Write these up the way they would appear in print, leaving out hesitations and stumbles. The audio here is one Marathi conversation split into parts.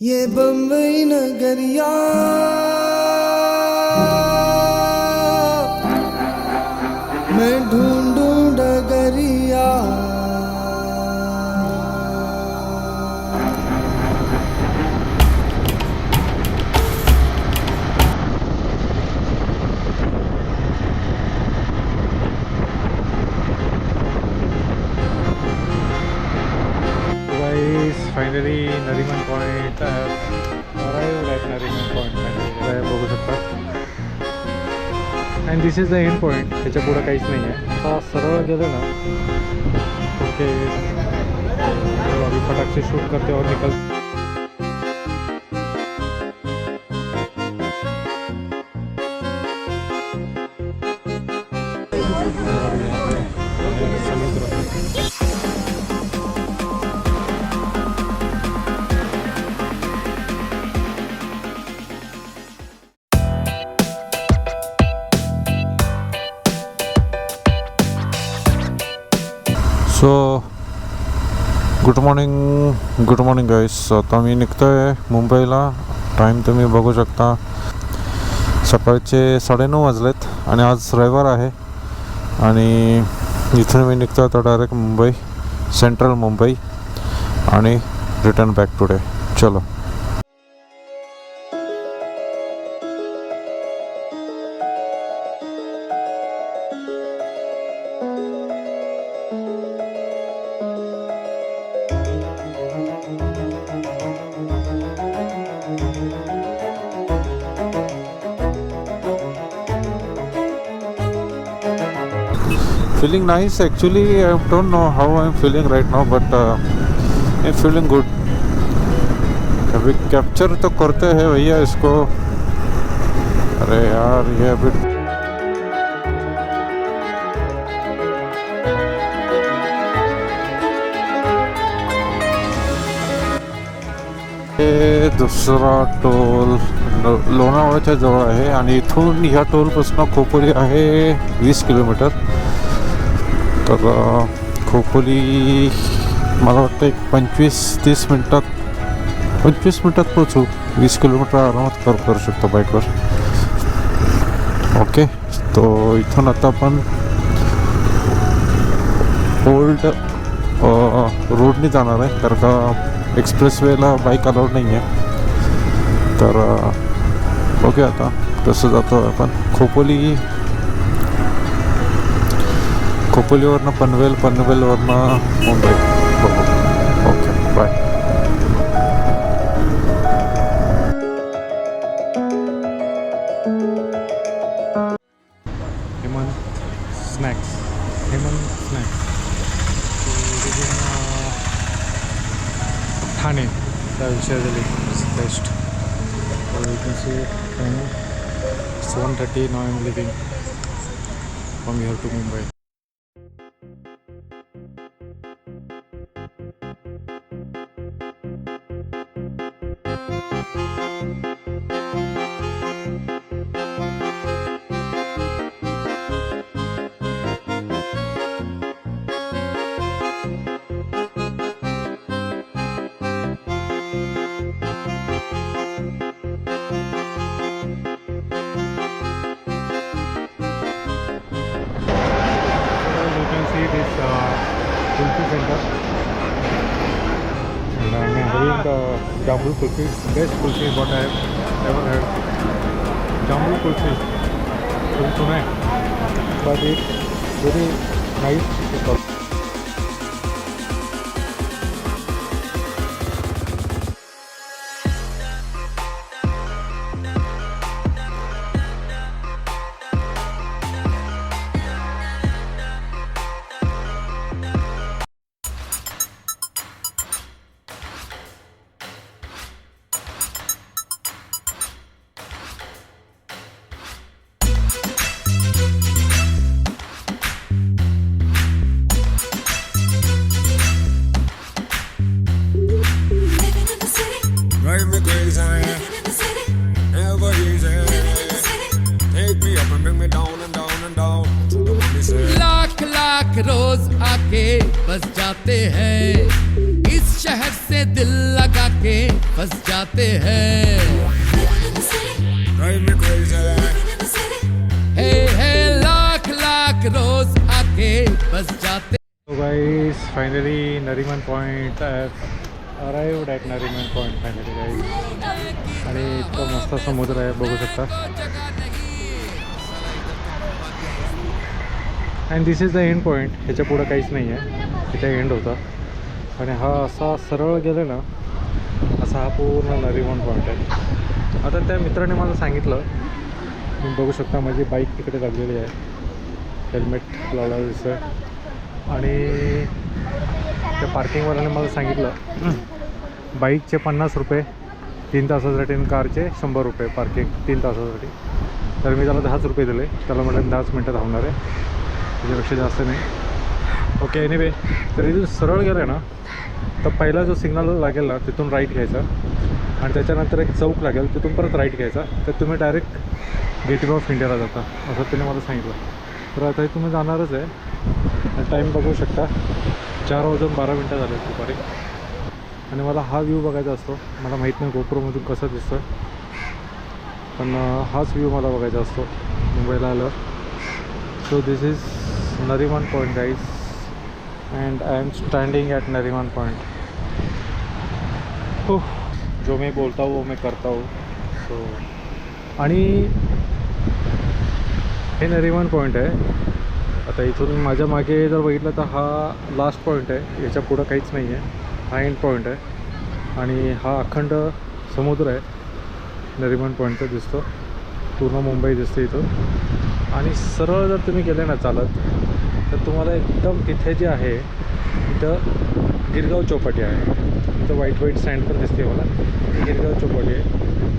ये बम्बई नगरिया मैं ढूंढूं डगरिया। Guys, finally Nariman Point arrived at Nariman Point. finally बघू शकता. And this is the end point. त्याच्या पुढं काहीच नाही आहे. आता सरळ गेलं ना ओके अभी फटाक से शूट करते और निकल. सो गुड मॉर्निंग गाईस. आता मी निघतो आहे मुंबईला. टाईम तुम्ही बघू शकता, सकाळचे 9:30 वाजलेत आणि आज रविवार आहे. आणि इथून मी निघतो आता डायरेक्ट मुंबई, सेंट्रल मुंबई, आणि रिटर्न बॅक टुडे. चलो. Feeling nice actually. I don't know how I'm feeling right now, but I'm feeling good. अभी कैप्चर तो करते हैं भैया इसको. अरे यार ये अभी हे दुसरा टोल लोणावळ्याच्या जवळ आहे आणि इथून ह्या टोलपासून खोपोली आहे 20 किलोमीटर. तर खोपोली मला वाटतं एक 25-30 मिनटात पोचू. 20 किलोमीटर आरामात करू शकतो बाईकवर. ओके, तो इथून आता आपण ओल्ड रोडने जाणार आहे, कारण का एक्सप्रेसवेला बाईक अलाउड नाही आहे. तर ओके, आता तसं जातो आपण. खोपोलीवरनं पनवेलवरनं Mumbai. Okay, bye. Hemant snacks. Thane त्या विषयाದಲ್ಲಿ best. You can see time 7:30. Now I am leaving from here to Mumbai. Kulfi center, and I'm having the Jamul Kulfi. Best kulfi what I have ever had. Jamul Kulfi. तुम सुना है, but it's very nice. Drive me crazy, never easy. Take me up and bring me down and down and down to the one we say. Lakh lakh रोज आके बस जाते हैं इस शहर से, दिल लगा के बस जाते हैं Drive me crazy. हे लाख लाख रोज आके बस जाते So guys, finally Nariman Point. I've arrived at Nariman Point finally guys. आणि इतका मस्त समुद्र आहे बघू शकता. And this is the end point. ह्याच्या पुढं काहीच नाही आहे, इथे एंड होता. आणि हा असा सरळ गेला ना, असा हा पूर्ण नरिमन पॉईंट आहे. आता त्या मित्राने मला सांगितलं, तुम्ही बघू शकता माझी बाईक तिकडे लागलेली आहे, हेल्मेट लावलेलं दिसतं. आणि त्या पार्किंगवाल्याने मला सांगितलं बाईकचे 50 रुपये 3 तासासाठी आणि कारचे 100 रुपये पार्किंग 3 तासासाठी. तर मी त्याला 10 रुपये दिले. त्याला म्हटलं 10 मिनटं धावणार आहे, त्याच्यापेक्षा जास्त नाही. ओके, एनिवे, तर इथून सरळ गेलं ना तर पहिला जो सिग्नल लागेल ना तिथून राईट घ्यायचा. आणि त्याच्यानंतर एक चौक लागेल, तिथून परत राईट घ्यायचा. तर तुम्ही डायरेक्ट गेटवे ऑफ इंडियाला जाता, असं त्याने मला सांगितलं. तर आता तुम्ही जाणारच आहे. टाईम बघू शकता, 4:12 झाले दुपारी. आणि मला हा व्ह्यू बघायचा असतो. मला माहीत नाही गोप्रोमधून कसं दिसतं, पण हाच व्ह्यू मला बघायचा असतो मुंबईला आलं. So this is Nariman point guys, and I am standing at Nariman point. जो मैं बोलता हूँ वो मैं करता हूँ. सो आणि हे नरिमन पॉइंट आहे. आता इथून माझ्या मागे जर बघितलं तर हा लास्ट पॉईंट आहे, याच्या पुढं काहीच नाही आहे. हा एंड पॉईंट आहे आणि हा अखंड समुद्र आहे नरिमन पॉईंटचा दिसतो. पूर्ण मुंबई दिसते इथून. आणि सरळ जर तुम्ही गेले ना चालत तर तुम्हाला एकदम तिथे जे आहे तिथं गिरगाव चौपाटी आहे. इथं व्हाईट सँड पण दिसते मला, गिरगाव चौपाटी आहे.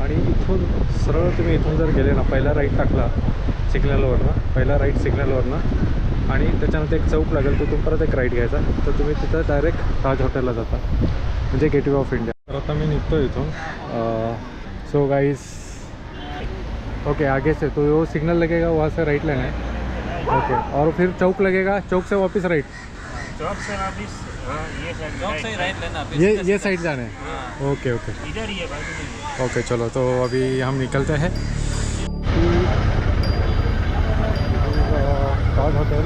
आणि इथून सरळ तुम्ही इथून जर गेले ना, पहिला राईट टाकला सिग्नलवरनं, पहिला राईट सिग्नलवरनं, आणि त्याच्यानंतर एक चौक लागेल, तिथून परत एक राईट घ्यायचा. तर तुम्ही तिथं डायरेक्ट ताज हॉटेलला जाता, म्हणजे गेटवे ऑफ इंडिया. तर आता मी निघतो इथून. सो गाइस, ओके, आगे से तो वो सिग्नल लगेगा, वहाँ से राइट लेना है. ओके, और फिर चौक लगेगा, चौक से वापस राइट. चौक से वापिस ये साइड चौक से राइट लेना, ये साइड जाना है. ओके ओके इधर ही है बाजू में. ओके, चलो तो अभी हम निकलते हैं. ताज होटल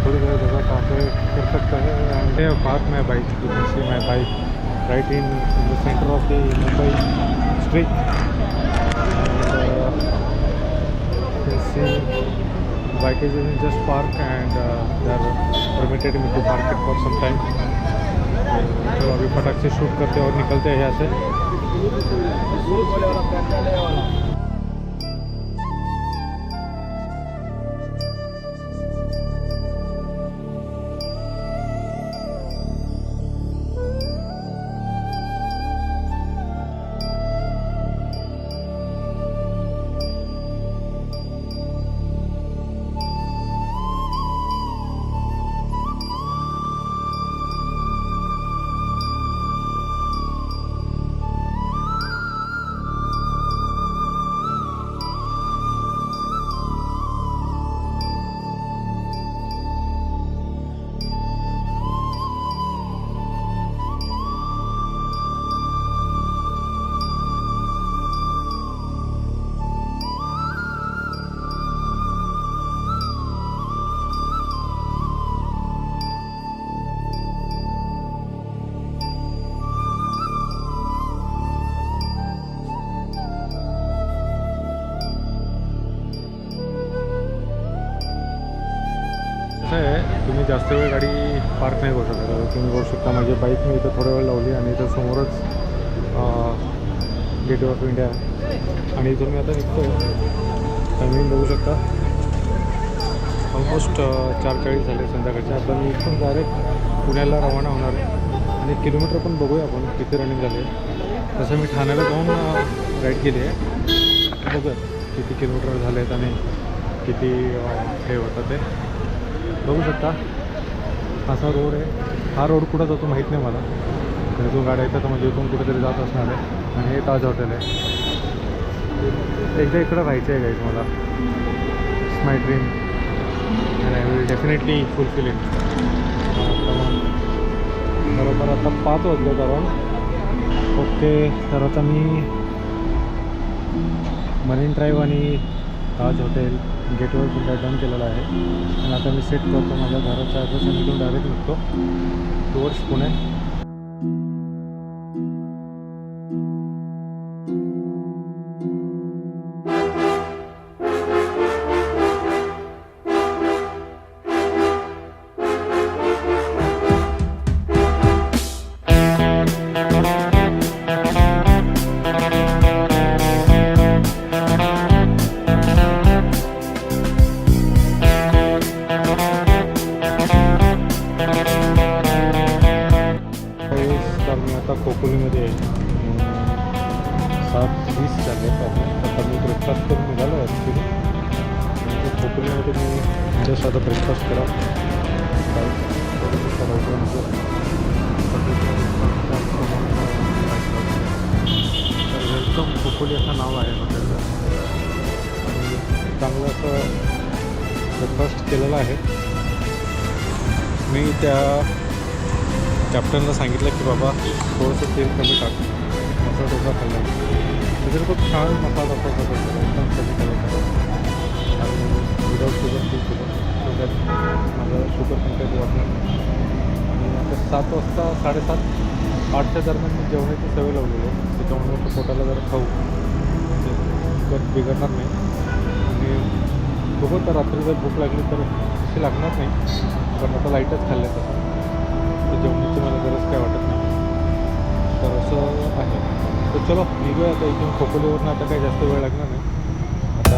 थोड़ी देर जगह काफ़ी कर सकता है. एंड पार्क में bike, you can see my bike right in the centre of the Mumbai street. You can see bike is just park and they are permitted me to park it for some time. तो अभी फटाक से शूट करते और निकलते हैं यहाँ से. कसं आहे, तुम्ही जास्त वेळ गाडी पार्क नाही करू शकत. तुम्ही करू शकता, माझी बाईक मी इथं थोडा वेळ लावली आणि इथं समोरच गेटवे ऑफ इंडिया आहे. आणि इथून मी आता निघतो आहे. टायमिंग बघू शकता, ऑलमोस्ट 4:40 झाले संध्याकाळचे. आता मी इथून डायरेक्ट पुण्याला रवाना होणार आहे. आणि किलोमीटर पण बघूया आपण किती रनिंग झाले. तसं मी ठाण्याला जाऊन राईड केली आहे, बघूया किती किलोमीटर झाले आहेत आणि किती हे होतं ते बघू शकता. असा रोड आहे. हा रोड कुठं जातो माहीत नाही मला, तर इथून गाड्या येतात म्हणजे इथून कुठेतरी जात असणार आहे. आणि हे ताज हॉटेल आहे. एकदा इकडं राहायचं आहे गाईज मला. It's my dream and I will definitely fulfil it. बरोबर आता 5 वाजले अराउंड. ओके, तर आता मी मरीन ड्राईव्ह आणि ताज हॉटेल गेटवर सुद्धा डन केलेला आहे. आणि आता मी सेट करतो माझ्या घराचा ॲड्रेस आणि इथून डायरेक्ट निघतो टुवर्ड्स पुणे. तर मी आता खोपोलीमध्ये आहे. 7:20 झाले. आता मी ब्रेकफास्ट करून निघालो आहे ॲक्च्युली. खोपोलीमध्ये मी जस्ट आता ब्रेकफास्ट करा तर वेलकम खोपोली असं नाव आहे हॉटेलचं. आणि चांगलं असं ब्रेकफास्ट केलेलं आहे. मी त्या कॅप्टनला सांगितलं की बाबा थोडंसं तेल कमी टाक. मसाला डोसा खाल्ला त्याच्यात खूप छान मसाला डोसा खाल्ला एकदम कमी केला आणि विदाऊट शुगर टी केलं. सो दॅट माझं शुगर कंटेंट वाटणार नाही. आणि आता 7 वाजता 7:30-8च्या दरम्यान मी जेवणाची सवय लावलेली आहे. त्याच्यामुळे असं पोटाला जरा खाऊ म्हणजे बिघडणार नाही. आणि बघू तर रात्री जर भूक लागली तर तशी लागणार नाही. पण आता लाईटच खाल्लं तसं तर जेवणाची मला गरज काय वाटत नाही. तर असं आहे. तर चलो निघूया आता इथून खोपोलीवरनं. आता काही जास्त वेळ लागणार नाही. आता